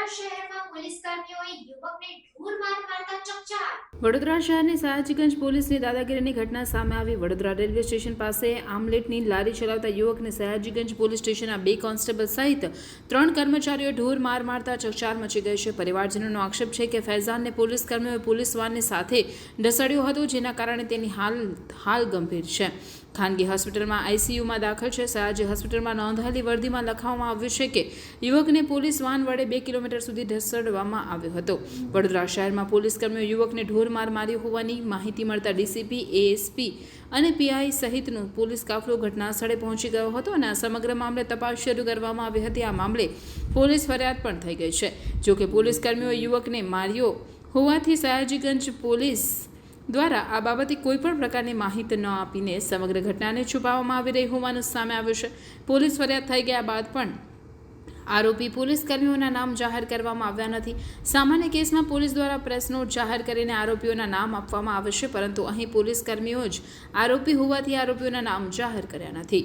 વડોદરા શહેરમાં પોલીસ કર્મીઓએ યુવકને ઢૂર માર મારતા ચકચાર। વડોદરા શહેરની સયાજીગંજ પોલીસની દાદાગીરીની ઘટના સામે આવી। વડોદરા રેલવે સ્ટેશન પાસે આમલેટની લારી ચલાવતા યુવકને સયાજીગંજ પોલીસ સ્ટેશનના 2 કોન્સ્ટેબલ સહિત 3 કર્મચારીઓએ ઢોર માર મારતા ચકચાર મચી ગઈ છે। પરિવારજનોનો આક્ષેપ છે કે ફૈઝાનને પોલીસ કર્મીઓએ પોલીસ વાનની સાથે ઢસડ્યો હતો, જેના કારણે તેની હાલ ગંભીર છે। ખાનગી હોસ્પિટલમાં આઈસીયુમાં દાખલ છે। સયાજી હોસ્પિટલમાં નોંધાયેલી વર્દીમાં લખવામાં આવ્યું છે કે યુવકને પોલીસ વાન વડે 2 કિલોમીટર સુધી ઢસડવામાં આવ્યો હતો। વડોદરા શહેરમાં પોલીસ કર્મીઓ યુવકને ઢોર માર માર્યો હોવાની માહિતી મળતા ડીસીપી, એએસપી અને પીઆઈ સહિતનો પોલીસ કાફલો ઘટના સ્થળે પહોંચી ગયો હતો અને આ સમગ્ર મામલે તપાસ શરૂ કરવામાં આવી હતી। આ મામલે પોલીસ ફરિયાદ પણ થઈ ગઈ છે। જોકે પોલીસ કર્મીઓએ યુવકને માર્યો હોવાથી સયાજીગંજ પોલીસ દ્વારા આ બાબતે કોઈપણ પ્રકારની માહિતી ન આપીને સમગ્ર ઘટનાને છુપાવવામાં આવી રહી હોવાનું સામે આવ્યું છે। પોલીસ ફરિયાદ થઈ ગયા બાદ પણ આરોપી પોલીસ કર્મીઓના નામ જાહેર કરવામાં આવ્યા નથી। સામાન્ય કેસમાં પોલીસ દ્વારા પ્રેસ નોટ જાહેર કરીને આરોપીઓના નામ આપવામાં આવે છે, પરંતુ અહીં પોલીસ કર્મીઓ જ આરોપી હોવાથી આરોપીઓના નામ જાહેર કર્યા નથી।